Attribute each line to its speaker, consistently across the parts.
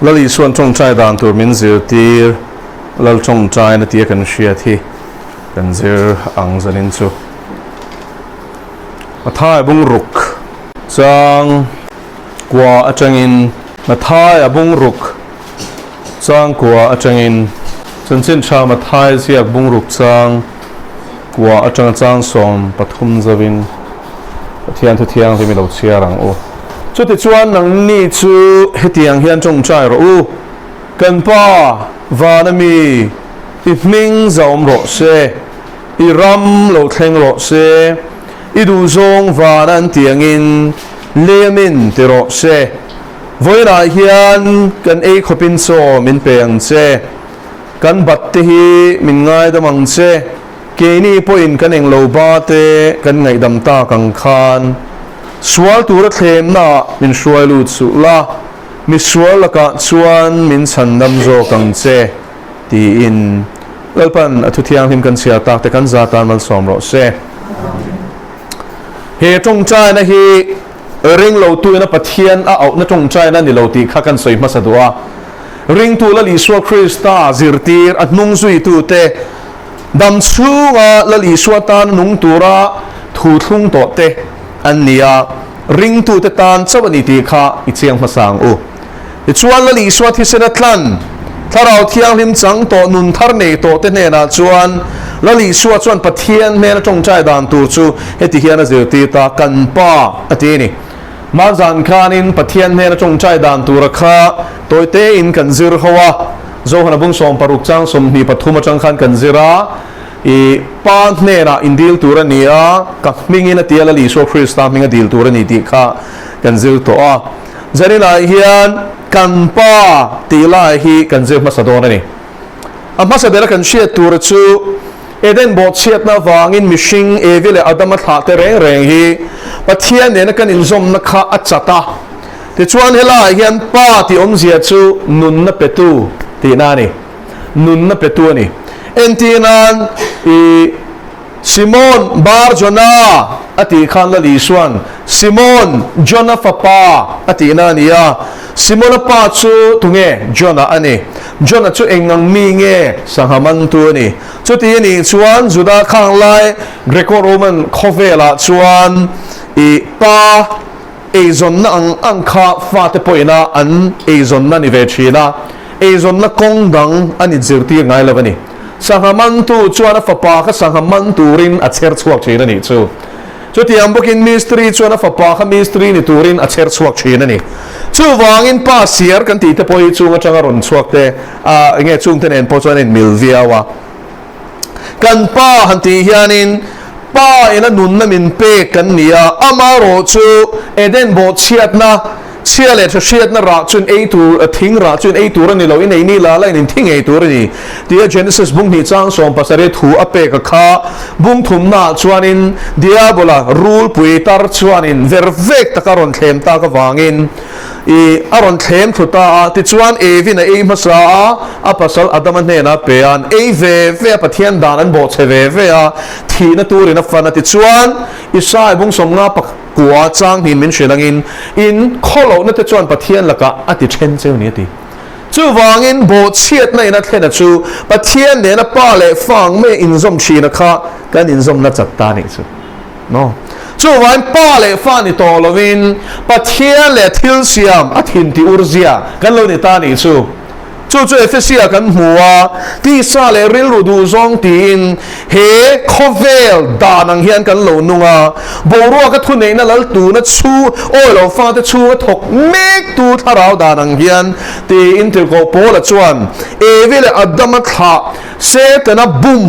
Speaker 1: lal isuan tong chai dan tur min zir tir lal tong chai na tia kan hria thi kan zir ang zanin chu mathai bung ruk chang kwa atangin mathai abung ruk chang kwa atangin chanchin tha mathai siak bung ruk chang kwa atang chang som pathum zawin pathian thu thiang mi lo chiarang o chu ti chuan nang ni chu hetiang hian tong chai ro u kan pa vanami i hming zawm ro se i ram lo thleng ro se i du zong vanan tiangin lemin ti ro se voina hian kan ei khopin so min peng che kan bat te hi min ngai damang che ke ni poin kan eng lo ba te kan ngai dam ta kang khan sual tur thlem na min suai lu chu la mi sual laka chuan min chandam zo kang che ti in lalpan athu thiang him kan sia tak te kan za tan mal som ro se he tong chai na hi ring lo tu na pathian a au na tong chai na ni lo ti kha kan soi ma sa duwa ring tu la li sual krista zirtir at nung zui tu te dam chunga la li suatan nung tura thu thlung to te an nia ring tu te tan chawani ti kha i chiang masang u i chuan la li suat hi sena tlan tharau thiang lim chang to nun thar nei to te ne na chuan la li suat chuan pathian me na tong chai dan tur chu heti hian a zir ti ta kan pa ati ni ma zan khanin pathian me na tong chai dan tur kha toite in kan zir hawa zo hana bung som paruk chang som ni pathuma chang khan kan zira i pa ne na indil tur ania ka mingin atia la li so krista minga dil tur ni ti kha kan zir to a zari la hian kan pa ti la hi kan zir masadon ani a masadela kan shia tur chu eden bot chiat na wangin mishing evile adama tha te reng reng hi pathian ne na kan inzom na kha achata te chuan hela hian pa ti om zia chu nun na petu ti na ni nun na petu ani entinan i Simon bar Jona ati khan la li suan Simon Jona papa ati na niya Simon pa chu tunge Jona ani Jona chu engang mi nge sahaman tu ni chu ti ni chuan juda khang lai Greco Roman khovela chuan i pa ezon na ang kha fa te poina an ezon na ni ve china ezon na kong dang ani zirti ngai lavani sahaman tu chuan fapa kha sahaman turin a cher chuak china ni chu chu tiam bokin mystery chuan fapa kha mystery ni turin a cher chuak china ni chu wangin pa siar kan ti te poi chunga changa ron chuak te a nge chung ten en po chuan in milviawa kan pa han ti hianin pa ina nun na min pe kan nia amaro chu eden bo chiat na chia le thiat na ra chun ei tur thing ra chun ei tur ni lo in ei ni la la in thing ei tur ni dia Genesis bung ni chang som pasare thu ape ka kha bung thum na chuanin diabola rule pui tar chuanin vervek takaron thlem ta ka wangin i aron thlem thuta ti chuan evina ei masa a pasal adam ne na pe an ei ve pathian dan an bo cheve ve a thi na turina fana ti chuan isai bung som nga pak kwa chang hin min shilangin in kholo na te chuan pathian laka ati then cheu ni ti chu wangin bo chiat na ina thena chu pathian ne na pa le fang me in zom chi na kha kan in zom na chat ta ni chu no chu wan pa le fa ni to lovin pathian le thil siam athin ti urzia kan lo ni ta ni chu chu efesia kan hua ti sa le ril ru du zong tin he khovel danang hian kan lo nunga boru ka thu nei na lal tu na chu oi lo fa te chu thok mek tu tharau danang hian ti intil ko pola chuan evile adama tha se tana bum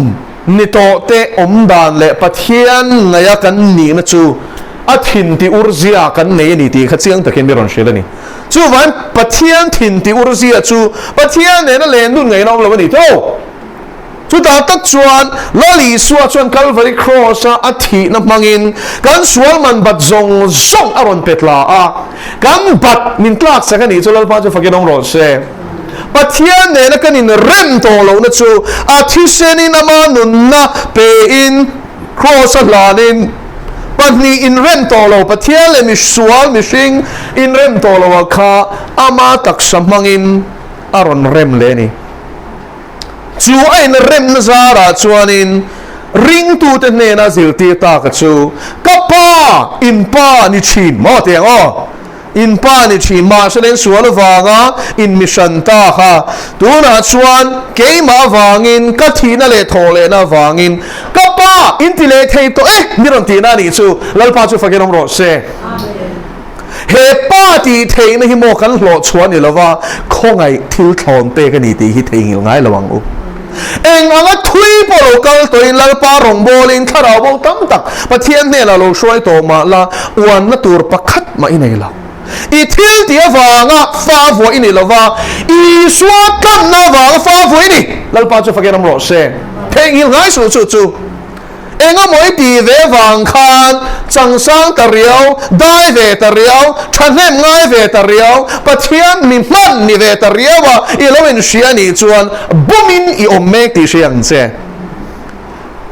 Speaker 1: ni to te om dan le pathian ngaya kan ni na chu athin ti urzia kan nei ni ti kha chiang takin mi ron shela ni chu wan pathian thin ti urzia chu pathian ne na len dun ngai nom lo ni to chu ta tak chuan la li suwa chuan Calvary cross a athi na mangin kan sual man bat zong zong aron petla a kan bat min tlak sa kan ni chu lal pa chu fakinong ro se pathian ne na kan in rem to lo na chu athi senin ama nun na pe in cross a lanin Pani in rem tolo pathian le mi sual mi sing in rem tolo kha ama tak samangin aron rem le ni chu ain rem na zara chuanin ring tu te ne na zilti ta ka chu kapa in pa ni chin mo te ngo in pa ni chin ma selen sual wanga in mission ta kha tu na chuan ke ma wangin ka thina le thole na wangin kapa in ti le thei to ni ron ti na ni chu lalpa chu fakirom ro se he pa ti thei na hi mo kan hlo chuan ni lawa khongai thil thon te ka ni ti hi thei ngil ngai lawang u eng anga thui polo kal toin lalpa rong bolin tharau bo tam tak pathian ne la lo shoi to ma la wan na tur pakhat ma inei la i thil ti awanga fa vo ini lawa i swa kan na wa fa vo ini lalpa chu fakiram ro se thei ngil ngai su chu chu enga moi ti ve wang khan chang sang ta riau dai ve ta riau thanem ngai ve ta riau pathian mi man ni ve ta riau wa i lo in sia ni chuan bumin i om mek ti siang che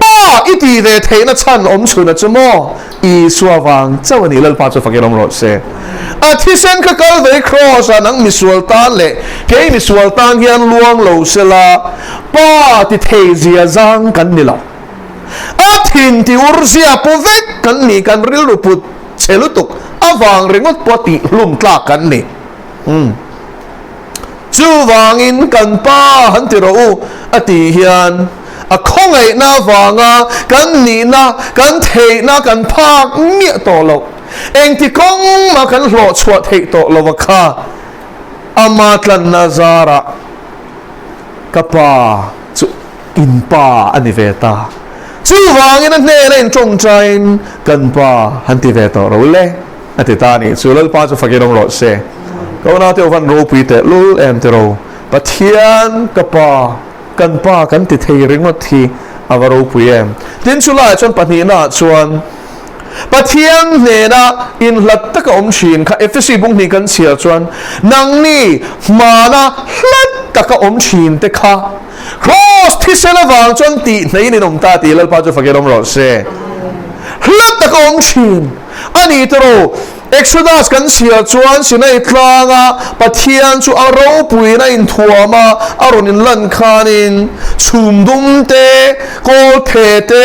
Speaker 1: pa i ti ve theina chan om chuna chumo i suawang chawani lalpa chu fakirom ro se a thisen ka kal ve cross anang mi sualtan le ke mi sualtan hian luang lo sela pa ti thei zia zang kan ni lo athin ti urzia povek kan ni kan ril ruput chelutuk awang ringot poti lum tla kan ni chu wangin kan pa han ti ro ati hian a khongai na wanga kan ni na kan thei na kan phak mi to lo eng ti kong ma kan hlo chhuat thei to lo kha ama tlan nazara kapa chu in pa ani veta chu wangin an ne len trong chain kan pa han ti ve to ro le ati ta ni chu lal pa chu fakirom ro se ko na te van ro pi te lul em te ro pathian ka pa kan ti thei ring ma thi avaro pu em tin chu la chon pani na chuan pathian ne na in hlat taka om shin kha fc bung ni kan chia chuan nang ni mana hlat taka om shin te kha cross thi sela wang chon ti nei ni nom ta ti lal pa chu fakirom ro se hlat taka om shin ani tro exodus kan sia chuan sinai tlanga pathian chu aro puina in thuama aron in lan khanin chumdum te ko the te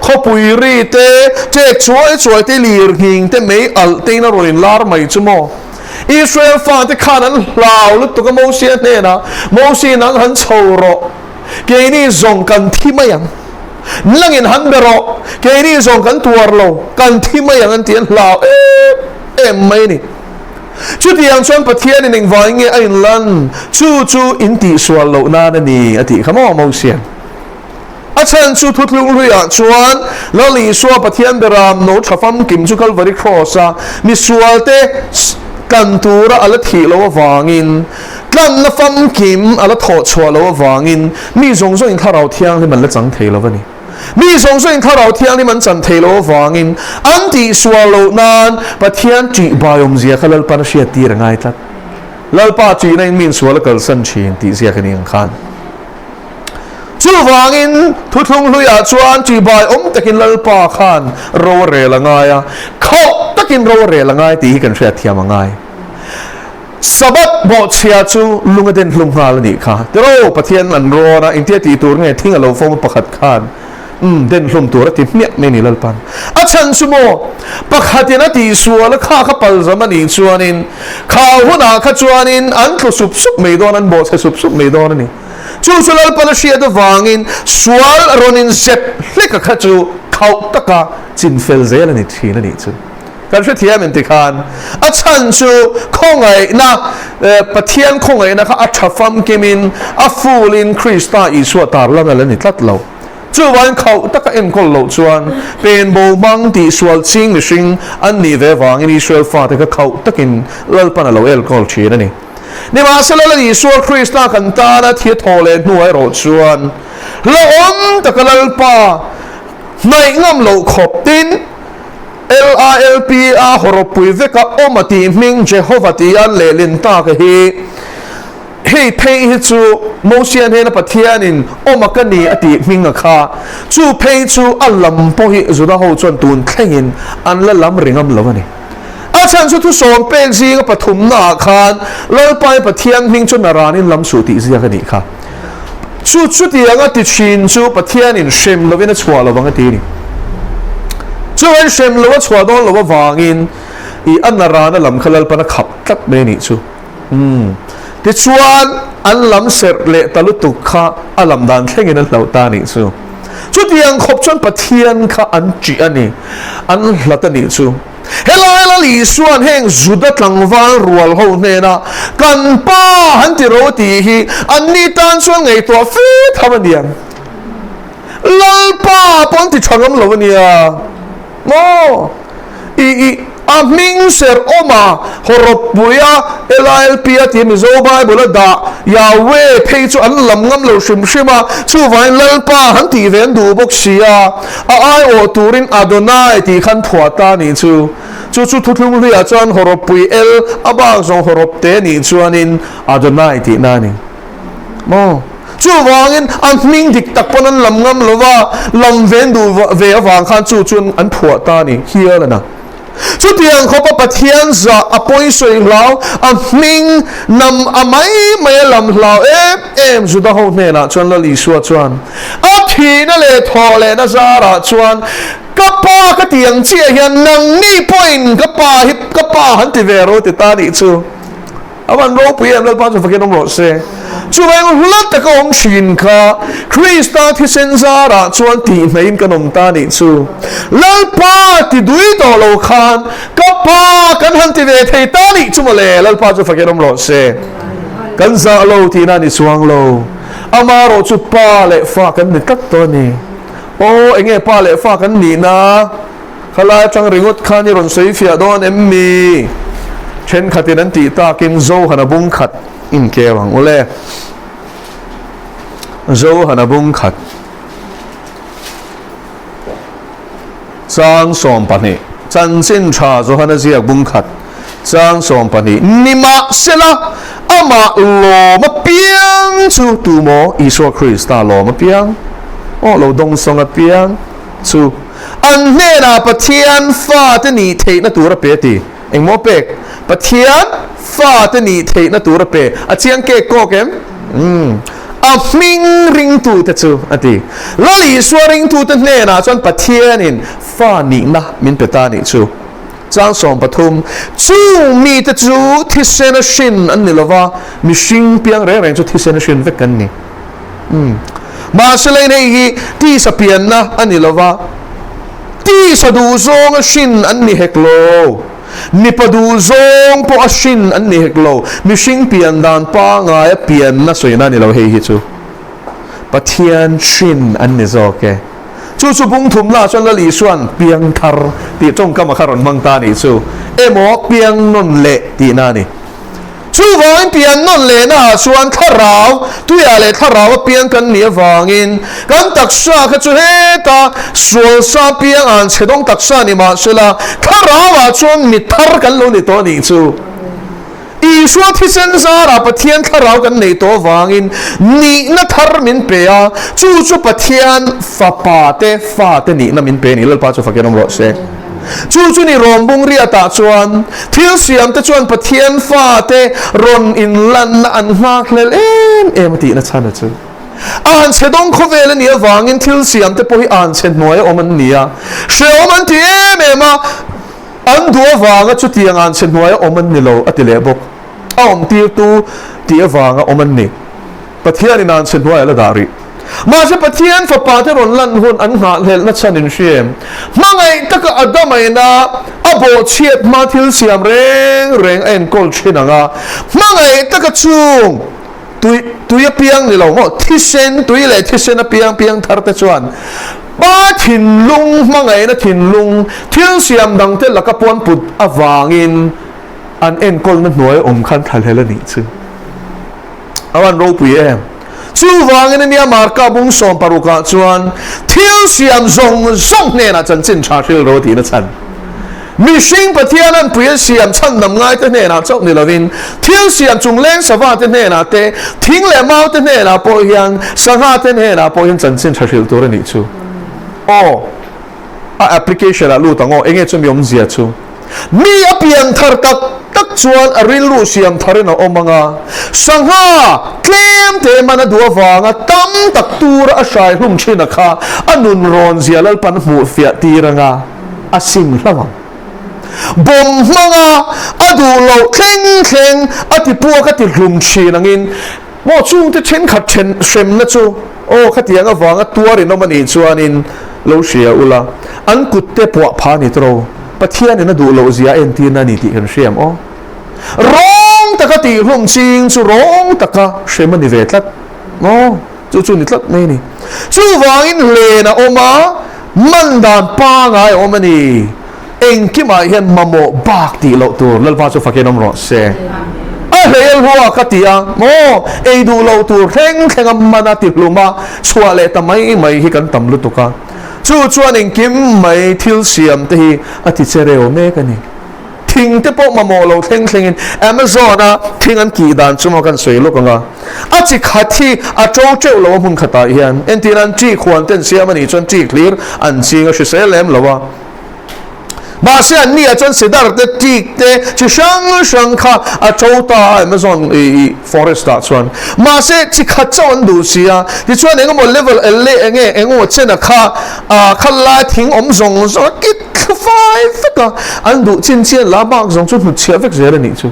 Speaker 1: khopuiri te che choi te lir hing te mei al te na ron in lar mai chumo Israel fa te khanan lau lu to ka Moses ne na Moses nang han choro ke ni zong kan thi mayang langin han bero ke ni zong kan tuar lo kan thi mayang an tian lau em mai ni chu tiang chuan pathian in eng vai nge ain lan chu in ti sual lo na ni ati khamo Moses a chan chu thutlung ruya chuan lo li suwa pathian beram no thafam kim chu kalvari cross a mi sual te kan tura ala thi lo wangin kan na fam kim ala tho chwa lo wangin mi zong in tharau thiang ni man la chang thei lo wani mi zong in tharau thiang ni man chan thei lo wangin anti swalo nan pathian chi bayom zia khalal par sia tir ngai tat lalpa chi na min swal kal san chin ti zia kani ang khan chu wangin thuthung hluya chuan chi bai om takin lalpa khan ro re la ngaya kho takin ro re la ngai ti kan ria thiam ngai sabat bo chia chu lungaden hlum hal ni kha tero pathian an ro na intia ti tur nge thing alo fom pakhat khan den hlum tur ti miat me ni lalpan a chan sumo pakhatina ti sual kha pal zamani chuanin kha huna kha chuanin an thlu sup me don an bo se sup me don ni chu sulal pal sia da wangin sual ronin set leka kha chu khau taka chin fel zel ani thina ni chu kan sha thiam en ti khan a chan chu khongai na pathian khongai na kha a thafam kemin a fulin krista iswa tar la la ni tlat lo chu wan khau taka en kol lo chuan pen bo mang ti swal ching ni sing an ni ve wang in Israel fa te ka khau takin lal pan lo el kol chi na ni ni ma sala la Israel krista kan ta na thi thole nuai ro chuan lo om takalal pa nai ngam lo khop tin LRLPA horopui veka omati ming Jehovah ti an lelin ta ka hi hei pei hi chu motion he na pathianin omakani ati minga kha chu pei chu alam po hi zuda ho chon tun thlengin an la lam ringam lawani achan chu thu som pek ji ga pathum na khan lal pai pathian ming chu naranin lam su ti zia ka ni kha chu ti anga ti chin chu pathianin shem lovina chwa lawanga ti ni chu an shem lawa chwa don lawa wangin i an narana lam khalal pana khap tak me ni chu ti chuan an lam ser le talutuk kha alam dan thlengin an lau ta ni chu tiang khop chon pathian kha an chi ani an hlatani chu helai li suan heng zuda tlangwal rual ho ne na kan pa han ti ro ti hi an ni tan chuan ngei to fi thamaniam lal pa pon ti thangam lo nia mo i aming ser oma horop buya LLP ati mi zo bible da yawe pei chu an lam ngam lo shim shima chu vai lal pa han ti ven du bok sia a ai o turin adonai ti khan thua ta ni chu thuthum ria chuan horop pui el abang zong horop te ni chuanin adonai ti na ni mo chu wangin an ming dik tak ponan lam ngam lova lam ven du ve awang khan chu chun an thua ta ni hial na chu tiang khopa pathian za apoi soi lau am ming nam amai mai lam lau em juda ho ne na chuan la li suwa chuan a thi na le tho le na zara chuan ka pa ka tiang chia hian nang ni point ka pa han ti vero ti ta ni chu awan ro pu yam la pa chu fakin ro se chu wang hulat ta ka om shin kha krista thi sen zara chuan ti mein ka nom ta ni chu lal pa ti dui to lo khan ka pa kan han ti ve thei ta ni chu male lal pa chu fakin ro se kan za lo ti na ni suang lo amaro chu pa le fa kan ni kat to ni o enge pa le fa kan ni na khala chang ringot khani ron sei fia don emmi chen khatin an ti ta king zo hana bung khat in ke wang ole zo hana bung khat chang som pani chan sin tha zo hana ziak bung khat chang som pani nima sela ama lo ma piang chu tu mo iso krista lo ma piang o lo dong song a piang chu an ne na pathian fa te ni the na tur pe ti eng mo pek pathian fa te ni the na tur pe a chiang ke ko kem a ming ring tu te chu ati lali so ring tu te ne na chon pathian in fa ni na min pe ta ni chu chang som pathum chu mi te chu thi sen shin an ni lova mi sing piang re reng chu thi sen shin ve kan ni ma selai nei hi ti sa pian na an ni lova ti sa du zong shin an ni hek lo ni padu zong po ashin an ni heklo mi sing pian dan pa nga ya pian na soina ni lo hei hi chu pathian shin an ni zo ke chu bung thum la chon la li suan piang thar ti chong ka ma kharon mang ta ni chu emo piang non le ti na ni chu wang pian non le na suan tharau tu ya le tharau piang kan ni wangin kan taksa kha chu he ta sual sa piang an chedong taksa ni ma sela tharau wa chon mi thar kan lo ni to ni chu i suwa thi sen zara pathian tharau kan nei to wangin ni na thar min pe a chu pathian fa pa te ni na min pe ni lal pa chu fa kenom ro se chu ni rom bung ria ta chuan thil siam te chuan pathian fa te ron in lan na an hmak hlel em ti na chana chu an chedong khovel ni awangin thil siam te pohi an chen noi oman nia she oman ti ma an du awanga chu tiang an chen noi oman ni lo atile bok om ti tu ti awanga oman ni pathian in an chen noi la dari ma se pathian fa pa te ron lan hun an ha hlel na chanin shem mangai taka adamai na abo chiet ma thil siam reng en kol chinanga mangai taka chung tuya piang ni lo mo thisen tui le thisen a piang thar te chuan ba thin lung mangai na thin lung thil siam dang te lakapon put awangin an en kol na noi khan thal hela ni chu awan ro pu em chu wangin ania marka bung som paruka chuan thil siam zong ne na chan chin tha thil ro ti na chan mi sing pathian an puya siam chan nam ngai te ne na chok ni lovin thil siam chung leng sawa te ne na te thing le mau te ne na po hian sanga te ne na po hian chan chin thil tur ni chu o a application a lu tango enge chum yom zia chu mi apian thar tak chuan a ril lu siam tharin a omanga sanga tlem te mana duwa wanga tam tak tur a shai hlum thina kha anun ron zia lal pan mu fia tiranga asim hlawang bom manga adu lo thleng atipu ka ti hlum thinangin mo chung te chen khat chen sem na chu o khatianga wanga tuarin no mani chuanin lo sia ula an kutte po pha ni tro pathian na du lo zia en ti na ni ti kan siam o rong taka ti hlum ching chu rong taka sem ni ve tlat no chu ni tlat mai ni chu wangin le na oma man dan pa ngai omani eng ki mai hian mamo bak ti lo tur lalpa chu fakenom ro se a hel huwa katia mo ei du lo tur thleng mana ti hluma chua le tamai mai hi kan tam lu tuka chu chuan eng kim mai thil siam te hi ati chereo me kani thing te po mamo lo thleng in Amazon a thing an ki dan chumo kan soi lo kanga a chi khathi a cheu lo mun khata hian entiran chi khwan ten siam ani chon chi clear an chi nga selem lawa ba se an ni a chon sidar te tik te chi shang kha a chota Amazon forest da chuan ma se chi kha chon du sia ti chuan eng mo level le eng o chena kha khalla thing om zong zo kit five ka an du chin chen la bak zong chu chia vek zera ni chu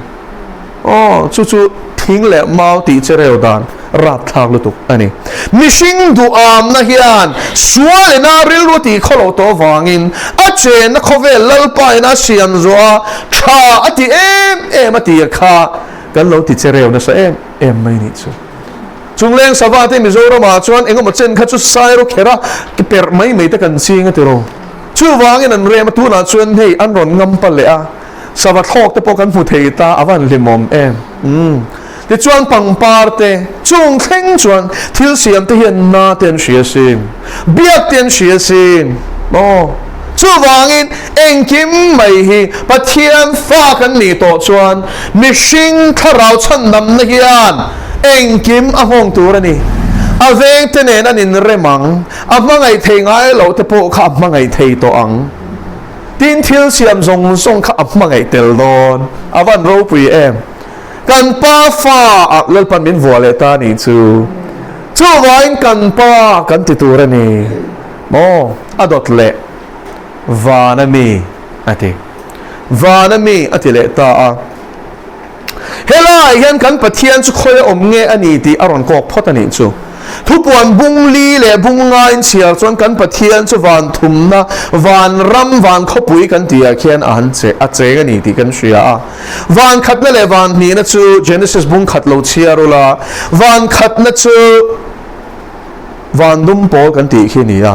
Speaker 1: o chu thing le mau ti chereo dan rap thak lu tuk ani mishing du am na hian sual na ril ru ti kholo to wangin a chen na khove lal pa na siam zo tha ati em ati kha kan lo ti chereo na sa em mai ni chu chungleng sawate mizoram a chuan engom chen kha chu sai ro khera ki per mai te kan sing ati ro chu wangin an rem tu na chuan hei an ron ngam pa le a sawa thok te po kan mu thei ta awan limom ti chuan pangpar te chung thleng chuan thil siam te hian na ten hria sin biak ten hria sin chu wangin engkim mai hi pathian fa kan ni to chuan mihring tharau chan nam na hian engkim a hong tur ani aveng te nen anin remang amangai thei ngai lo te po kha amangai thei to ang tin thil siam zong kha amangai tel don awan ro pui em kan pa fa lal pan min vole ta ni chu wain kan pa kan ti tur ani mo adot le vanami ati le ta a helai hian kan pathian chu khoi om nge ani ti aron kok phot ani chu thupuan bung li le bung nga in chial chuan kan pathian chu van thum na van ram van khopui kan tia khian an che a che ani ti kan hria a van khat na le van ni na chu Genesis bung khat lo chiarula van khat na chu van dum pol kan ti khi ni a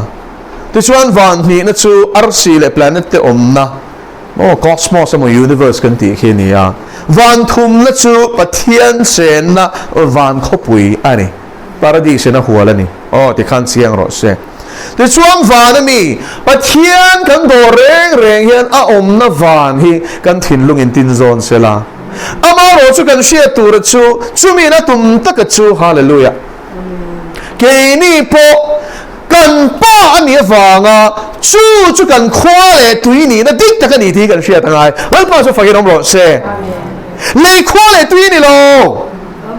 Speaker 1: ti chuan van ni na chu arsi le planet te om na cosmos amo universe kan ti khi ni a van thum na chu pathian sen na van khopui ani paradise na huala ni ti khan siang ro se ti chuang van mi pathian kan do reng hian a om na van hi kan thin lung in tin zone sela ama ro chu kan shia tur chu mi na tum tak chu hallelujah ke ni po kan pa ani wanga chu kan khwa le tui ni na dik tak ani ti kan shia tangai wal pa chu fakir ro se le khwa le tui ni lo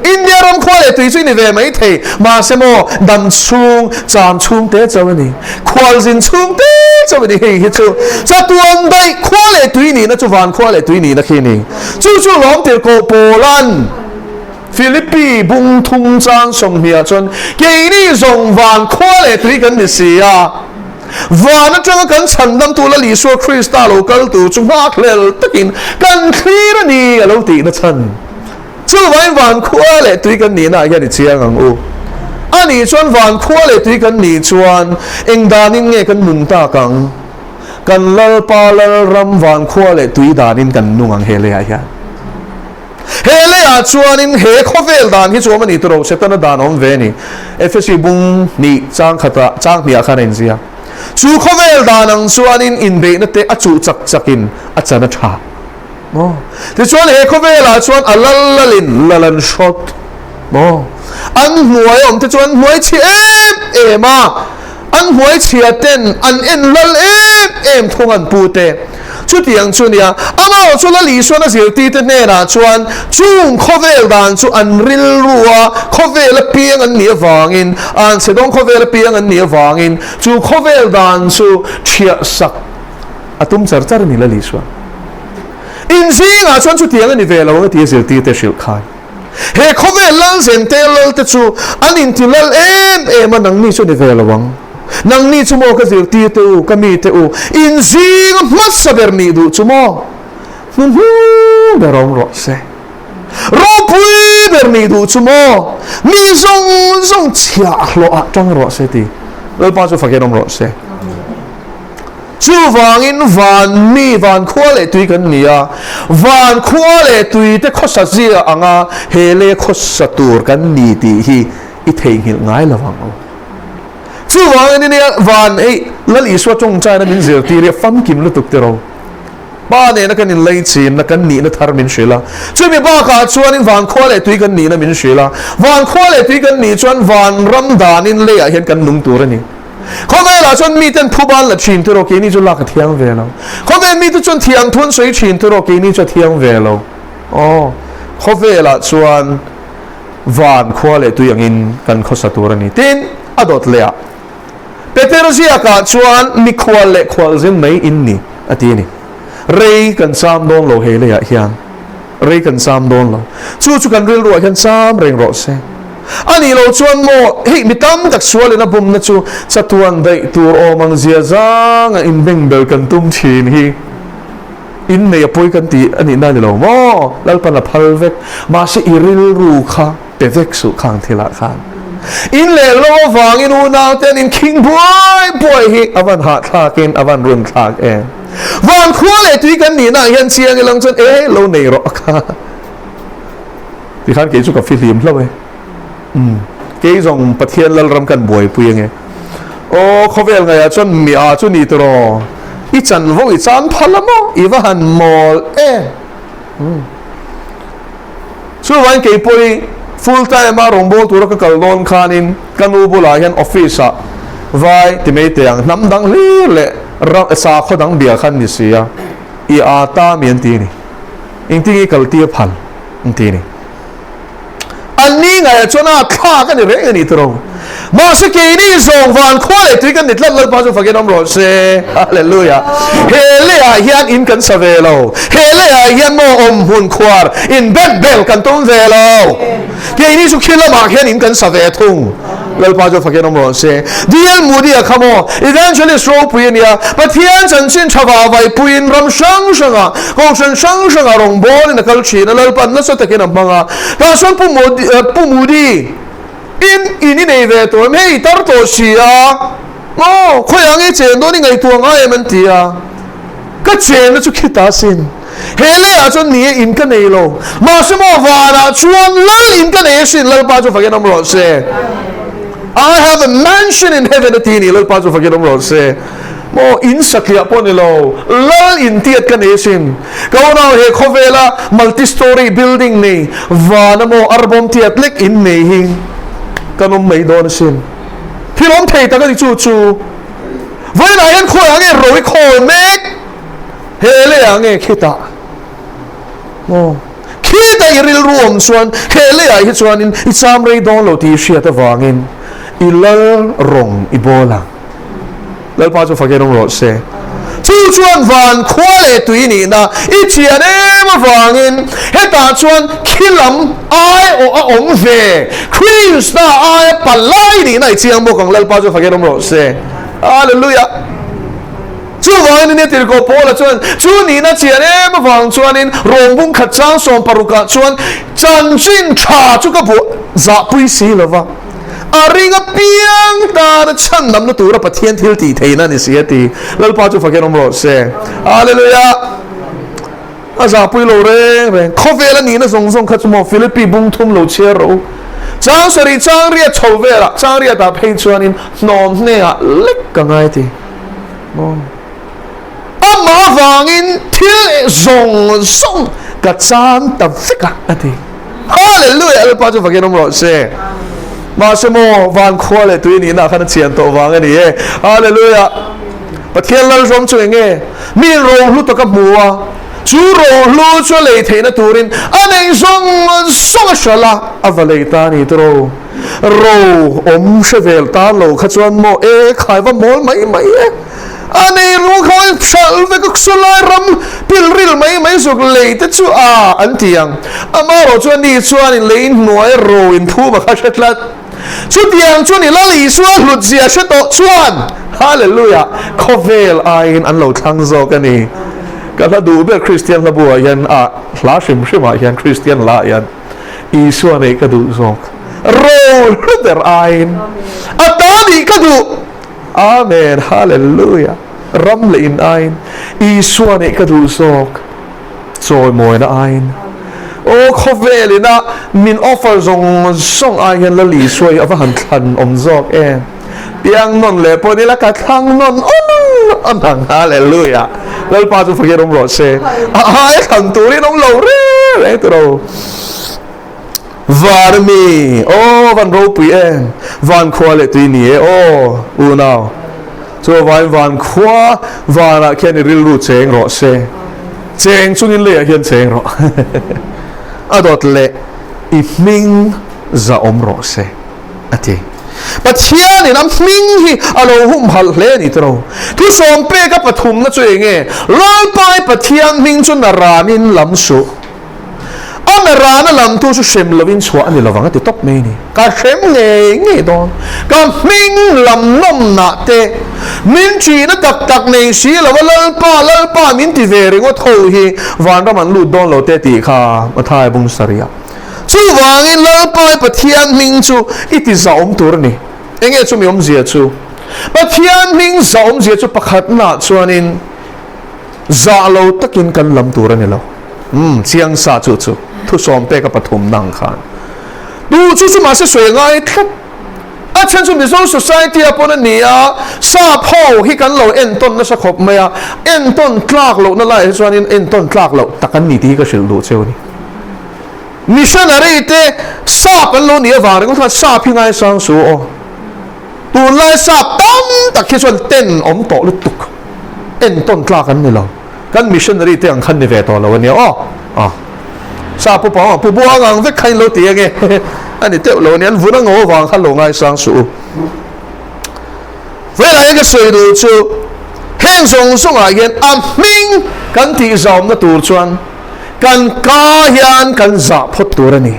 Speaker 1: India ram khwale tui chu ni ve mai thei ma se mo dam chung cham chung te chawani khwal jin chung te chawani hi chu cha tuan dai khwale tui ni na chu van khwale tui ni na khi ni chu lom tir ko Poland Philippines bung thung chang som hia chon ke ni zong van khwale tui kan ni sia van atang kan chandam tu la li so Krista local tu chu mak lel takin kan clear ni alo ti na chan chu vai van khua le tui kan ni na hian chiang ang u ani chuan van khua le tui kan ni chuan eng danin nge kan nun ta kang kan lal pa lal ram van khua le tui danin kan nung ang hele a chuan in he khovel dan hi chuan ani tro setana dan om ve ni FSC bung ni chang mi a khan en zia chu khovel danang chuanin in be na te achu chak chakin achana tha ti chuan he khovela chuan alallalin lalan shot an hnuai om te chuan hnuai chi ema an hnuai chia ten an en lal em thungan pu te chu tiang chu nia ama chu la li suan a zir ti te ne na chuan chung khovel dan chu an ril ruwa khovel piang an nia wangin an sedong khovel piang an nia wangin chu khovel dan chu thia sak atum char char ni la li suan in zinga chuan chu tiang ani velo nga ti zir ti te shil khai he khovel lal zen te lal te chu an in ti lal em nang ni chu ni velo wang nang ni chumo ka zir ti te u ka mi te u in zing mat saber ni du chumo berom ro se ro pui ber ni du chumo mi zong chia lo a tang ro se ti lal pa chu fakerom ro se chu wangin van mi van khwale tui kan nia van khwale tui te khosa zia anga hele khosa tur kan ni ti hi I thei hil ngai lawang o chu wangin ni van ei lal iswa chong chai na min zir ti ri fam kim lu tuk te ro ba ne na kan in lei chin na kan ni na thar min shila chu mi ba ka chuan in van khwale tui kan ni na min shila van khwale tui kan ni chuan van ram dan in le a hian kan nung tur ani khovel chuan mi ten phuban la chin tu ro ke ni chu lak thiang ve lo khovel mi tu chuan thiang thun soi chin tu ro ke ni chu thiang ve lo khovel chuan van khwale tu yang in kan khosa tur ani tin adot le a peterzia ka chuan mi khwale khwal zin mai in ni ati ni rei kan sam don lo he le a hian rei kan sam don lo chu kan ril ro hian sam reng ro se ani lo chuan mo hei mitam tak sual na bum na chu chatuan dai tur o mang zia zang in beng bel kan tum thin hi in nei apoi kan ti ani na ni lo mo lal pan la phal vek ma se iril ru kha pe vek su khang thila khan in le lo wang in una ten in king boy hi avan ha thakin avan run thak van khwale tui kan ni na hian chiang ilang chuan lo nei ro kha ti khan ke chu ka filim hlo cái dòng pathian lal ram kan boy pui nge khovel ngai a chon mi a chu ni tro I chan vo I chan phalamo I va han mol chu wan ke pui full time ma rong bol tur ka kal don khanin kanu bula hian office a vai ti me te ang nam dang le ra sa khodang bia khan ni sia I ata mien ti ni ing ti kal ti phal ing ti ni ani ngai chona kha ka ni re ni tro ma se ke ni zong van khwale ti kan nit lal pa chu fakin om ro se hallelujah hele a hian in kan savelo hele a hian mo om hun khwar in bel kan tum velo ke ni chu khila ma hian in kan save thung lal pa chu fakin om ro se dial mudi a khamo eventually show puinia but hian chan chin chawa vai puin ram shanga kong shanga rong bol in kal china lal pan na so takin amanga ta son pu mudi in nei ve to mei tar to sia khoi ange chen do ni ngai tu nga em tia ka chen na chu khita sin hele a chon ni in ka nei lo ma se mo wara chuan lal in ka nei sin lal pa chu fagen am ro se I have a mansion in heaven atini lal pa chu fagen am ro se mo in sakya pon lo lal in tiat ka nei sin ka ona he khovela multi story building ni wana mo arbom tiat lek in nei hing kanom mai don sin thilom thei ta ka chu vai na yan khoi ange roi khoi mek hele ange khita khita iril ruom chuan hele ai hi chuan in I cham rei don lo ti hria ta wangin ilal rong ibola lal pa chu fakerong ro se chu chuan van khwale tui ni na I chian em wangin heta chuan khilam ai o a ong ve Krista ai palai ni na chiang bo kang lal pa chu fakerom ro se hallelujah chu wangin ni tir ko pola chuan chu ni na chian em wang chuan in rombung khat chang som paruka chuan chan chin tha chu ka bu za pui si lova aringa piang ta na chan nam na tura pathian thil ti theina ni siati lal pa chu fakerom ro se hallelujah aza pui lo reng khovela ni na zong khat mo Philippi bung thum lo che ro chang sari chang ria chove la chang ria ta phei chuan in nom ne a lek ka ngai ti ama wangin thil zong song ka chan tam fika ati hallelujah al pa chu fakin om ro se ma se mo van khole tu ni na khan chian to wang ani e hallelujah pathian lal rom chu nge mi ro lu to ka muwa chu ro lu chu le theina turin anei zong song shala avaleita ni tro ro om shevel ta lo kha chuan mo e khai wa mol mai e anei ru khoi chal ve ku sulai ram pilril mai zuk le te chu a an tiang ama ro chuan ni chuan in lein noi ro in thu ba kha shatlat chu tiang chu ni la li suwa hlut zia shato chuan hallelujah khovel ain an lo thang zo ka ni ka la du be christian la bua yan a hla shim shima yan christian la yan isua nei ka du zok ro der ain atani ka du amen hallelujah ram le in ain isua nei ka du zok choi moi na ain o khovelina min offer zong song ayan la li suai ava han than om zok piang non le poni la ka thang non on hallelujah lal pa chu fakir om ro se ai thang turin om lo re tro varmi van ro pi van khwale tu ni u now so van khwa vana ken ril ru cheng ro se cheng chungin le hian cheng ro adot le ifming za om ro se ati pathian in am ming hi alo hum hal hle ni tro tu som pe ka pathum na chuenge lal pai pathian ming chu na ramin lam su rana lam tu su shem lovin chwa ani lawanga ti top me ni ka shem nge don ka ming lam nom na te min chi na tak nei si lal pa min ti ve ring o tho hi van ra man lu don lo te ti kha ma thai bung saria chu wangin lal pai pathian ming chu iti zaum tur ni enge chu mi om zia chu pathian ming zaum zia chu pakhat na chuanin za lo takin kan lam tur ani lo chiang sa chu thu som pe ka pathum nang khan du chu ma se soi ngai that a chen chu mi zo society upon ania sa pho hi kan lo en ton na sa khop maya en ton tlak lo na lai chuanin en ton tlak lo takan ni ti ka sil du cheu ni missionary te sa pan lo ni awar ko tha sa phi ngai sang su o tu lai sa tam tak khi chuan ten om to lu tuk en ton tlak kan ni lo kan missionary te ang khan ni ve to lo ni sa pu pa pu bua ngang ve khain lo ti nge ani te lo nian vu na ngo wang khan lo ngai sang su ve la ye soi du chu heng song song a yen am ming kan ti zom na tur chuan kan ka hian kan za phot tur ani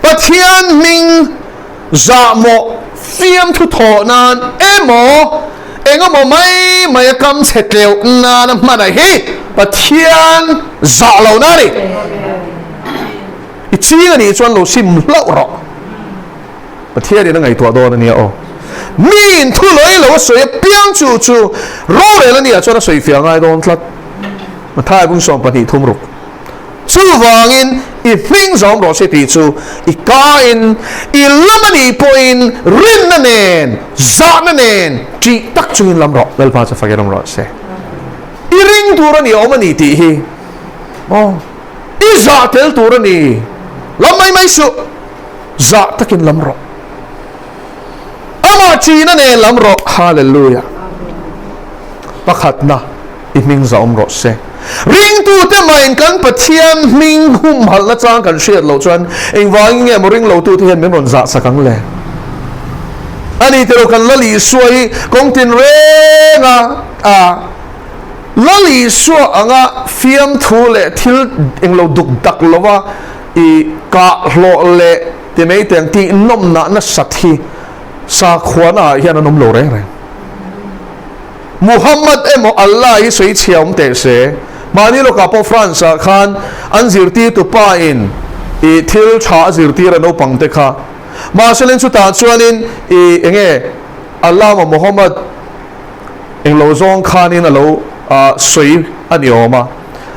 Speaker 1: pathian ming za mo fiam thu tho nan emo engamo mai kam chetleu na na mana hi pathian za lo na ni ichi ani chuan lo sim lo ro pathian ni ngai to do na ni min thu loi lo soi piang chu ro le la ni a chuan soi fiang ai don tlat ma thai bung som pani thum ru chu wangin i ming zom ro se ti chu i ka in i lamani point rin na nen za na nen chi tak chungin lam ro lal pa cha fakir ram ro se i ring tur ani omani ti hi i za tel tur ani lam mai su za takin lam ro ama chi na nen lam ro hallelujah pakhat na i ming zom ro se ring tu te main kan pathian ming hum hal na chang kan share lo chuan eng wang nge mo ring lo tu te hen me mon za sakang le ani te ro kan lali suai kong tin renga lali su anga fiam thu le thil eng lo duk dak lowa i ka hlo le te mei teng ti nom na sathi sa khwana hian anom lo re Muhammad emo Allah hi soi chiam te se mani lo ka po France khan an zirti tu pa in i thil tha zirti ra no pang te kha ma selen chu ta chuanin i enge Allah ma Muhammad eng lo zong khan in alo soi ani oma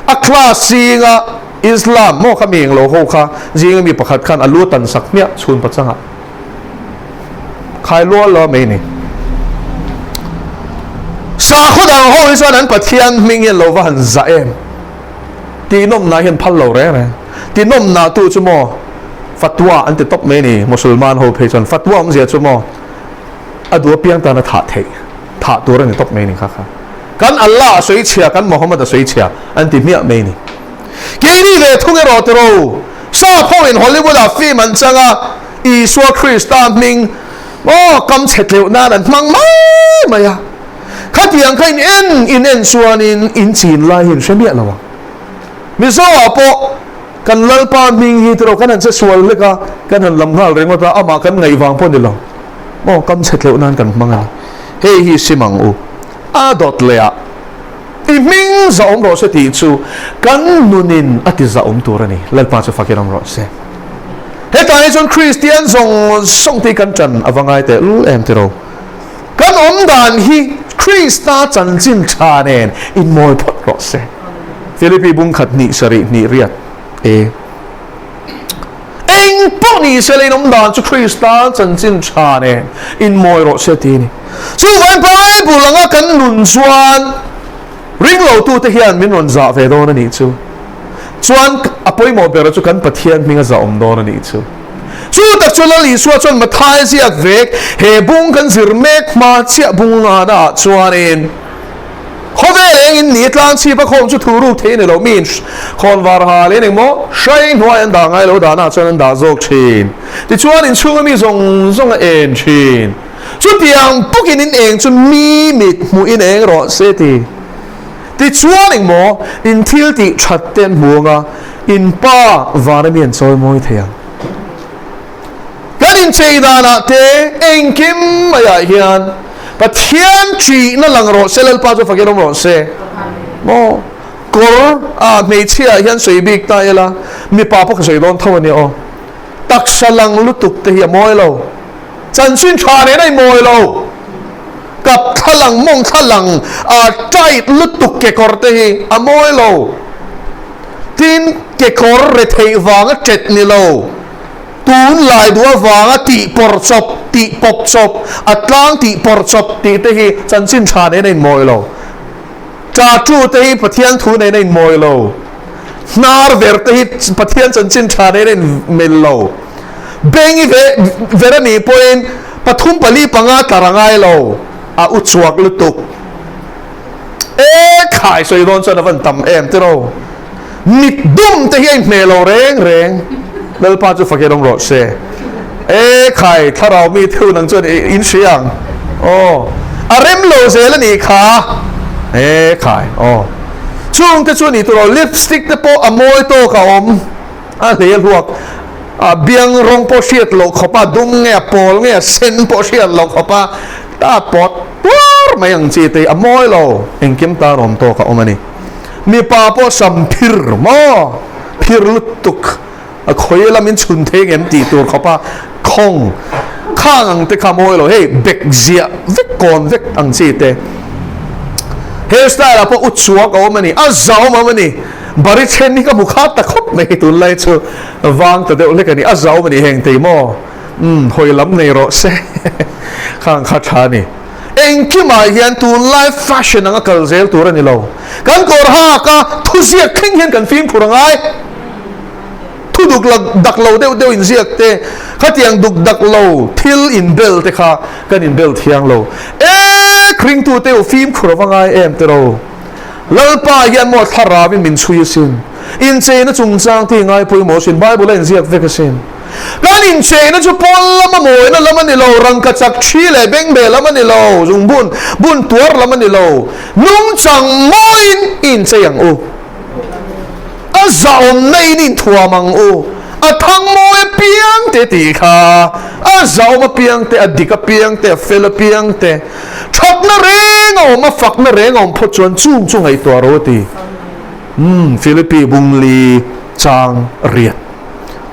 Speaker 1: a class singa Islam mo kami eng lo ho kha jinga mi pakhat khan alu tan sakmia chun pa changa khai lo lo me ni sa khut ang ho isan an pathian ming yen lo wa han za em ti nom na hian phal lo re ti nom na tu chu mo fatwa an te top me ni musulman ho phei chon fatwa am zia chu mo adua piang ta na tha thei tha tur ni top me ni kha kan Allah soi chia kan Muhammad soi chia an ti mia me ni ke ni le thung ero tro sa pho in Hollywood a film an changa Isua Krista ming kam chet leu na dan mang mai maya khat yang khain en suan in chin lai hin shemia lawa mi zo apo kan lalpa ming hi tro kan an se sual leka kan han lam hal reng ta ama kan ngai wang pon dilo kam chet leu nan kan manga hei hi simang u a dot lea i ming za om ro se ti chu kan nunin ati za om turani lalpa chu fakiram ro se he tai chon Christian song ti kan chan awangai te em te ro kan om dan hi Krista chan chin tha nen in moi phot ro se Philippi bung khat ni sari ni riat eng po ni selin om dan chu Krista chan chin tha nen in moi ro se ti ni chu van Bible langa kan nun chuan ring lo tu te hian min ron za ve do na ni chu chuan apoi mo ber chu kan pathian minga za om do na ni chu tak chu la li suwa chuan mathai ziak vek he bung kan zir mek ma chia bung na da chuan in khove leng in ni tlang chi pa khom chu thuru the ne lo min khon war ha le ning mo shai hnuai an da ngai lo da na chuan an da zok thin ti chuan in chung mi zong a en thin chu tiang pukin in eng chu mi mit mu in eng ro se ti chuan ing mo in thil ti that ten muanga in pa vana mian choi moi theiang kan in cheida na te eng kim maya hian pathian chi na lang ro selal pa jo fagerom ro se mo kor a me chia hian soi bik ta ela mi pa pa soi don thawani o tak salang lutuk te hi moi lo chan chin tha ne nai moi loกับทลังมงทลังใจลุตุกเกคอร์เตhiอโมยโลทินเกคอร์เรเทวางเจ็ดนิโลตูนลายดัววางติปอร์ชบติปบชบอัตลังติปอร์ชบติเตhiจันสินชาในโมยโลจ่าจูเตhiปะเทียนทูในโมยโลนาร์เวร์เตhiปะเทียนจันสินชาในเมลโลเบงเวรนีพอยน์ปทุมปลีปังอาตารางไอโลอุจวกลุตุกขายสวยโดนจนวันต่ำเอ็มเตโรมิดดุมจะให้เมโลเร่งแล้วป้าจะฟังยังรอเซ่ขายถ้าเรามีเท่านั้นจนอินเสียงอาริมโลเซลนี่ค่ะขายช่วงที่ช่วงนี้ตัวลิปสติกที่โปะมวยโตกับอมเลี้ยลวกเบียงรองโปเชียตโลขป้าดุงเงี้ยโปลเงี้ยเซนโปเชียตโลขป้าตาปอดไม่ยังจีตีอโมยโลเอ็งกิมตารอมโตกับอมันนี่มีป้าปอสัมพิรมอพิรลุตุกคอยละมินชุนเทงเอ็มตีตัวเขาป้าคงข้างเตะขโมยโลเฮ้เบกเจียเวกก่อนเวกอังจีเตเฮสไตล์ละปออุจวกกับอมันนี่จ้าวมันนี่บริเชนนี่ก็บุคคลตะคบไม่ตุนไล่ชูวางแต่เดี๋ยวเล็กนี่จ้าวมันนี่แห่งตีมอหอยล้ำในรถเซ่ข้างข้าชานี่เองที่มาเห็นตัวไลฟ์แฟชั่นนั่งกับเซลตัวนี้เรากันก่อหาก็ทุเสียขึ้นเห็นกันฟิล์มผู้รังไงทุดุกดักเราเดียวอินเสียเตะข้าเตียงดุกดักเราทิลอินเบลเตะข้ากันอินเบลเทียงเราคริงตัวเตียวฟิล์มผู้รังไงเตะเราแล้วป้าเห็นหมดทาราบินมินชุยสินอินเจนจุงจางที่ไงปุยโมสินไบเบิลอินเสียเวกสินการอินเชนจะพอละมาโมยนั่นละมันนี่เรารังกัดจักชีเลยเบ่งเบลละมันนี่เราจุงบุญตัวละมันนี่เรานุ่งจังโมยอินเสียงโอสาวในนี่ทัวมังโอทั้งโมยเปียงเตติค่ะสาวมาเปียงเตอดีกับเปียงเตเฟลเปียงเตชักน่ะเรงอมาฝักน่ะเรงอพอจวนจุงไอตัวโรตีฟิลิปปีบุงลีจางเรียด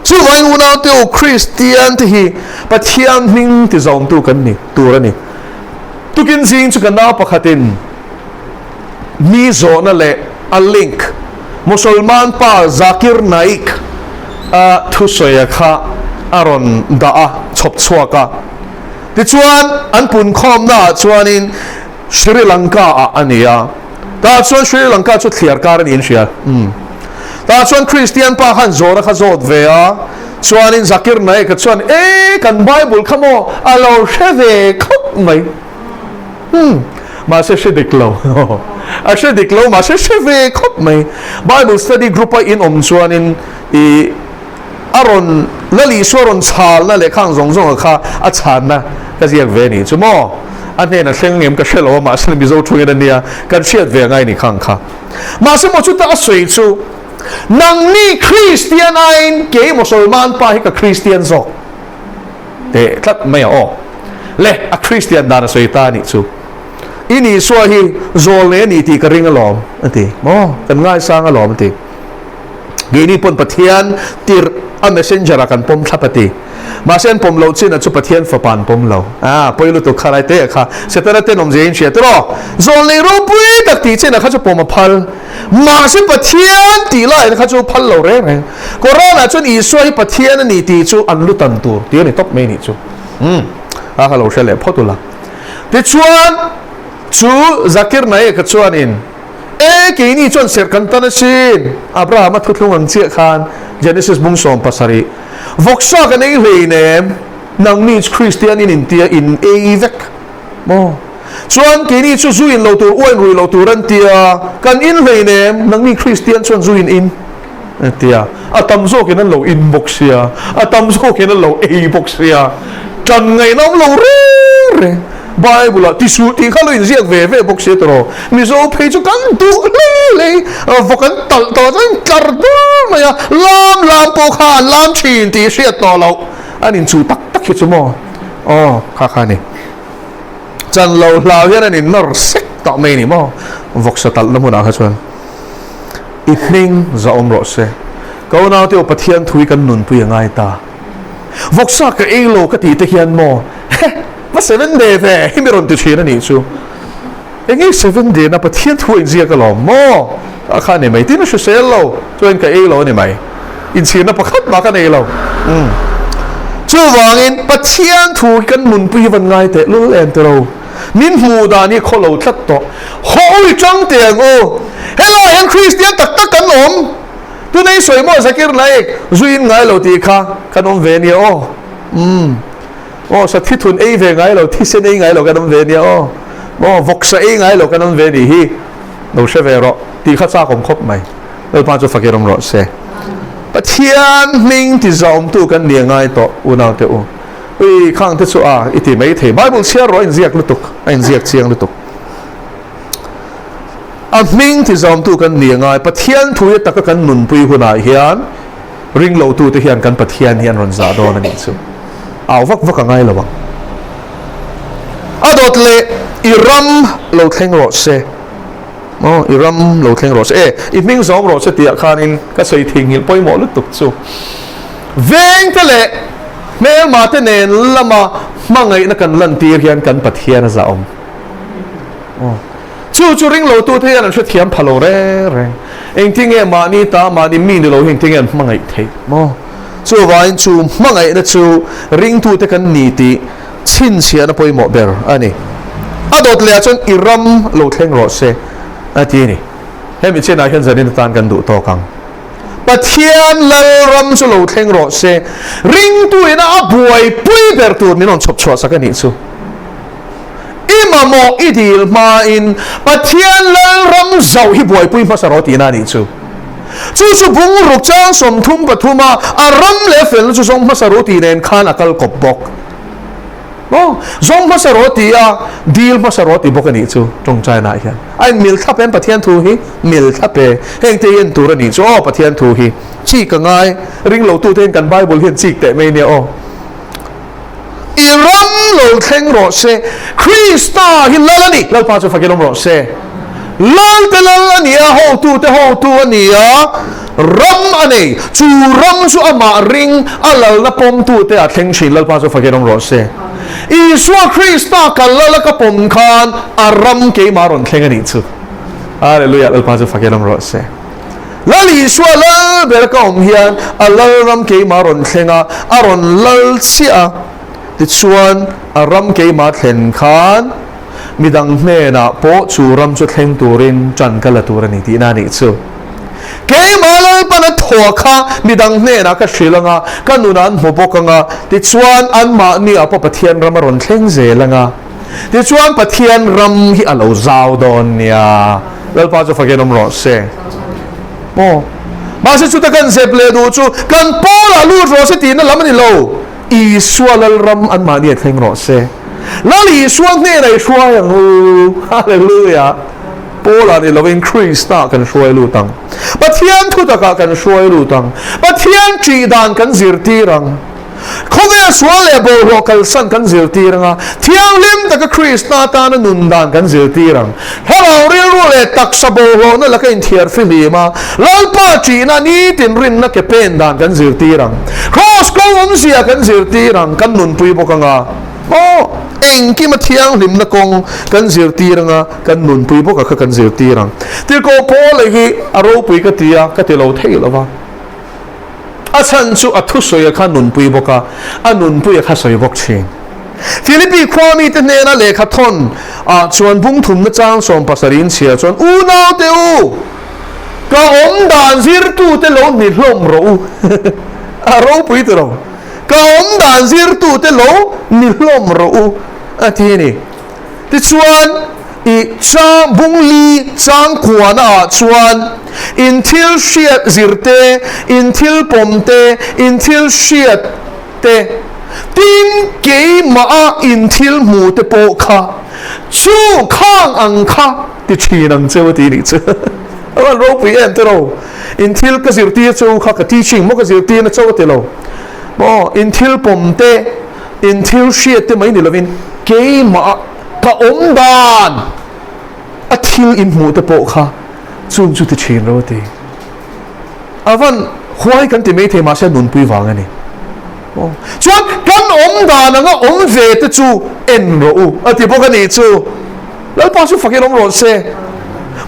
Speaker 1: ช่วยอุณาเตียวคริสเตียนที่ปะเทียนนิ่งที่จอมตัวกันนี่ตัวนี่ตุกินซิงจุกันน่าปะขัดินมีโซนนั่นแหละอัลลิงค์มุสลิมป้าซักิรไนค์ทุสอยค่ะอารอนดาชบชัวกะที่ชวนอันปุ่นคอมน่ะชวนิน Sri Lanka ania ta chuan Sri Lanka chu thliar kar an in hria ta chuan Christian pa khan zora kha zot ve a chuan in Zakir Naik ka chuan kan Bible khamo alo sheve khop mai ma se diklo a se diklo ma se sheve khop mai Bible study group in chuan in I aron lali soron chal na le khang zong zong kha a chan na ka ziak ve ni chumo an ne na thleng ngem ka shelo ma san mi zo thungin ania kan chiat ve ngai ni khang kha ma se mo chu ta soi chu nang ni Christian ain ke musulman pa hi ka Christian zo te tlat mai o le a Christian dana soi ta ni chu ini so hi zol ne ni ti ka ring alom ati mo kan ngai sang alom ti gini pun pathian tir a messenger akan pom thlapati masen pom lo chin a chu pathian fapan pom lo poilu tu kharai te kha setara te nom jein che tro zol nei ro pui tak ti chen a kha chu pom a phal ma se pathian ti lai kha chu phal lo re re corona chun I soi pathian ni ti chu an lu tan tur ti ni top me ni chu a kha lo shele photula ti chuan chu Zakir Naik ka chuan in ke ni chuan ser kan tan sin Abraham thutlung ang chia khan Genesis bung som pasari voksa kan ei leinem nang ni Christian in India in evek mo chuan ke ni chu zuin lo tur oin rui lo turan tia kan in leinem nang ni Christian chuan zuin in tia atam zo ke nan lo in boxia atam zo ke nan lo e boxia kan ngai nong lo re Bible ti su ti khalo in ziak ve ve boxia tro mi zo pe chu kan du le vokan tal to tan kar du maya lam po kha lam chin ti sia to lo anin chu tak tak chu mo kha ni chan lo la hian anin nor sek to me ni mo voksa tal na mu na kha chuan evening za ro se ko na te pathian thui kan nun pui ngai ta voksa ka e lo ka ti te hian mo ma 7 day ve hi mi ron tu china ni chu engi 7 day na pathian thui zia ka lo mo a kha ne mai tin shu sel lo chuan ka e lo ni mai in china pakhat ma ka nei lo chu wangin pathian thu kan mun pui van ngai te lul en te lo min mu da ni kholo thlat to hoi chang te ngo hello en Christian tak tak kan om tu nei soi mo Zakir Naik zuin ngai lo ti kha kan om ve ni sa thi thun ei ve ngai lo thi sen ei ngai lo kan om ve ni voksa ei ngai lo kan om ve ni hi no she ve ro ti kha cha kom khop mai lo pa chu fakirom ro se pathian ming ti zom tu kan ni ngai to una te u ui khang te chu iti mai the Bible share ro in ziak lutuk in ziak chiang lutuk ming ti zom tu kan ni ngai pathian thu ta kan nun pui huna hian ring lo tu te hian kan pathian hian ron za do na ni chu vak ngai lo bang adot le iram lo thleng ro se iram lo thleng ro se ming zom ro se tia khanin ka sei thing hil poi mo lutuk chu veng te le mel ma te nen lama mangai na kan lan tir hian kan pathian za om chu ring lo tu the hian an hre thiam phalo re eng tinge ma ni ta ma ni mi ni lo hin tinge mangai thei mo chu vain chu mangai na chu ring tu te kan ni ti chin sia na poi mo ber ani adot le chon iram lo thleng ro se ati ni hemi chena hian zanin tan kan du to kang pathian lal ram chu lo thleng ro se ring tu ina buai pui ber tur ni non chop chwa sakani chu imamo idil ma in pathian lal ram zau hi buai pui ma saroti na ni chu chu bung ruk chang som thum pathuma aram le fel chu song ma saroti nen khan akal kop bok zong ma saroti deal ma saroti bok ani chu tong chai na hian ai mil thap en pathian thu hi mil thape heng te yen tur ani chu pathian thu hi chi ka ngai ring lo tu ten kan Bible hian chi te me ne iram lo thleng ro se Krista hi lalani lo pa chu fakelom ro se lal te lalani ho tu ani ram ani chu ram chu ama ring alal na pom tu te a thleng shin lal pa chu fakelom ro se Isua Krista kalala ka pom khan aram ke maron thleng ani chu hallelujah lal pa chu fakelom ro se lal Isua lal ber ka om hian alal ram ke maron thlenga aron lal chia ti chuan aram ke ma thlen khan มีดังเน่นะโปจูรำจุดเฮงตูรินจันกัลตูรนิตีนานิจูเกมาลปนัดหัวข้ามีดังเน่นะก็ชิลงะก็นุนันหัวปกงะติดชวนอันมานี่อปปะเทียนรำมารอนเฮงเจลงะติดชวนปะเทียนรำฮิอาลูซาวดอนเนี่ยแล้วป้าจะฟังกันรอเซ่โอ้มาสิจุดกันเซเปลดูจูกันโปลาลูรอเซตีนั่นละมันนี่โลอีสวลรำอันมาเนี่ยเฮงรอเซ่แล้วอีสวเนี่ยในช่วยอย่างฮาเลลูยาโปลานี่เราเป็นคริสต์กันช่วยลูตังปะเทียนทุตกะกันช่วยลูตังปะเทียนจีดานกันซิรตีรังเขาเนี่ยสวลเลโบโรกัลสันกันซิรตีรังเทียงลิมตะกะคริสต์ตานันนุนดานกันซิรตีรังถ้าเราเรียนรู้เลยตักสะโบโรนั่นละก็อินเทียร์ฟิลีมาแล้วป้าจีน่ะนี่ตินรินนักเก็บเป็นดานกันซิรตีรังครอสก็วันเสียกันซิรตีรังกันนุนปุยบกังโอ้เองกี่มาเที่ยงริมนักงกันเสียตีรังกันนุนปุยพวกก็กันเสียตีรังที่ก็พอเลยที่อารมณ์ปุยก็ตีก็ที่เราเที่ยวแล้วว่าอาฉันชูอัทุสอยกันนุนปุยพวกอันนุนปุยก็สอยพวกเชนฟิลิปปีความมีแต่เนรเลขาทนชวนพุ่งถุมนะจ้างส่งภาษาอินเชียชวนอูนาวเตอูก็อมดานซิรตูเตโลนิลมรู้อารมณ์ปุยเตโลก็อมดานซิรตูเตโลนิลมรู้ทีนี้ที่ชวนอีจ้างบุงลีจ้างขวานชวนอินทิลเชียดซิรเตอินทิลปมเตอินทิลเชียดเตตินเกมาอินทิลมูเตโปคาชูข้างอังคาที่ชีนังเจ้าทีนี้เจ้าเรารู้ไปเองเจ้าอินทิลก็ซิรตีเจ้าข้าก็ที่ชิงมันก็ซิรตีนะเจ้าเจ้าบ่อินทิลปมเตอินทิลเชียดเตไม่นี่ละวินเกมาก็อมดานอาทิลอินมูเตโปคาจุนจุดที่ชินเราทีอาวันควายกันที่ไม่เทมาเช่นนุนปุยวางอันนี้ชวนกันอมดานะก็อมเวทจูเอ็นรู้อาทิพวกนี้จูแล้วพอชุดฝักยังรอเซ่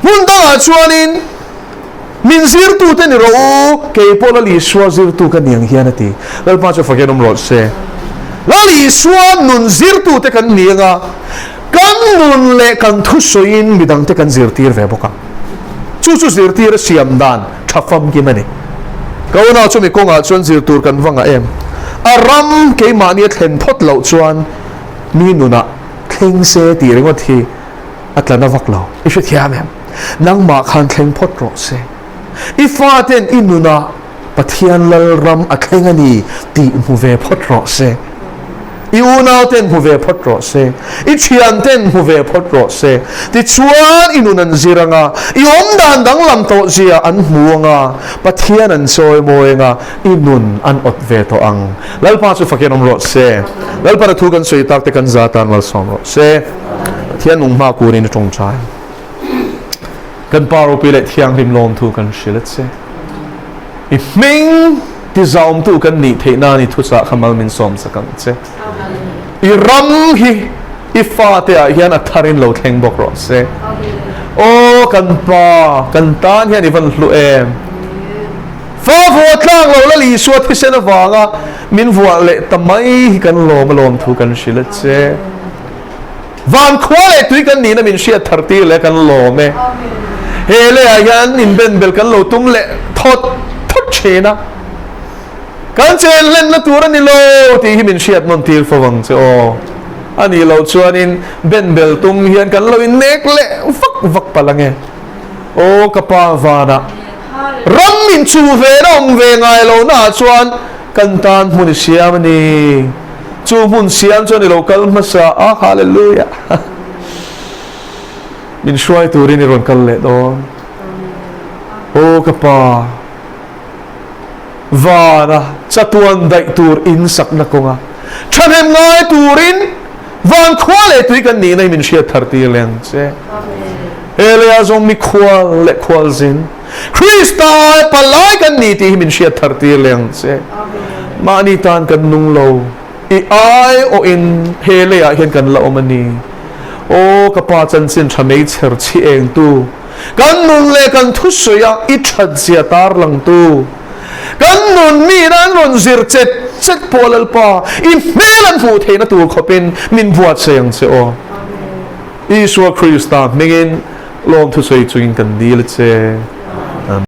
Speaker 1: มุนตั้งชวนินมินซิรตูเตนิรู้เกี่ยวกับลิสวาซิรตูกันยังเฮียนทีแล้วพอชุดฝักยังรอเซ่แล้วลิสวานุนซิรตูเตกันเนียงกันนุนเล็กันทุสอินมิดังเตกันซิรตีร์เวบกันจู่ซิรตีร์เสียมดานทัฟฟัมกิมันนี่ก็ว่าน่าจะมีกงอาชวนซิรตูกันฟังเอ็มอารมณ์เกี่ยมาเนี่ยเห็นพดเหล่าชวนมีนุนะเข่งเสตีเรื่องว่าที่อัตลาวักเหล่าอิชุดยามแหมนังมาคันเข่งพดรอเสอีฟ้าเต็นอินุนะปะเทียนลลรำอักเข่งนี่ตีมูเวพดรอเสอีอูนาวเต็นมูเวพดรอเสอีเชียนเต็นมูเวพดรอเสที่ชวนอินุนันจีรังอีอมดันดังลำโตเจียอันมัวงปะเทียนันซอยมวยอินุนอันอดเวโตอังแล้วพาสุฟักยันอมรอเสแล้วพาทุกันสุยตักเตกันซาตานวัลสอมรอเสเทียนนุ่งมากูนี่จงใจกันปารุปิเลเทียงริมลมทุกันชิลเสอีมิงที่จอมทุกันนี่เทนานี่ทุสะขมัลมินสอมสักันเสอีรัมฮีอีฟาเตียยันอัทารินโลเทงบอกรอเสโอ้กันปากันตานยันอีวันลุเอมฟ้าฝนกลางเราละลีสวดที่เสนวางมินวัวเละทำไมกันโลมาลมทุกันชิลเสวันควาเลตุยกันนี่นะมินเชียทาร์ตีเละกันโลเมเฮเลยันนินเบนเบลกันโลตุ้มเละทอดเชนะกันเชนเล่นนะตัวนี้โลที่มินเชียนนทีลฟวังเจโออันนี้เราชวนอินเบนเบลตุ้มเฮียนกันเราอินเนกเละฟักพลังเงโอ้กปาวานะรัมมินชูเวรอมเวงไงเราหน้าชวนกันตานมุนิเซียมันนี่จูมุนเซียนชวนเราคัลมาสาฮาเลลูยามินช่วยตัวนี้รอนกันเละโดนโอ้กปาวานะจัตวันได้ตูร์อินสักนักงาฉันเห็นง่ายตูรินวันควาเลตุยกันนี่ในมินเชียทาร์ตีเลนเซเอเลียซงมีควาเลควาลซินคริสต์ไอปลายกันนี่ที่มินเชียทาร์ตีเลนเซมานิตานกันนุ่งโลอีไอโออินเฮเลียเห็นกันละอมันนี่โอ้กปาจันสินทำให้เชิดชีเองตูกันนุ่งเลกันทุสยาอิชัดเสียตาร์ลังตูกันนุนมีนั้นนุนซิร์เจ็ดพอลล์ป้าอินเมลันฟูเทนตัวเขาเป็นมินบวชเสียงเสียโอ อิสวาคริสต์มงอินลมทุสัยจุงกันดีละเจ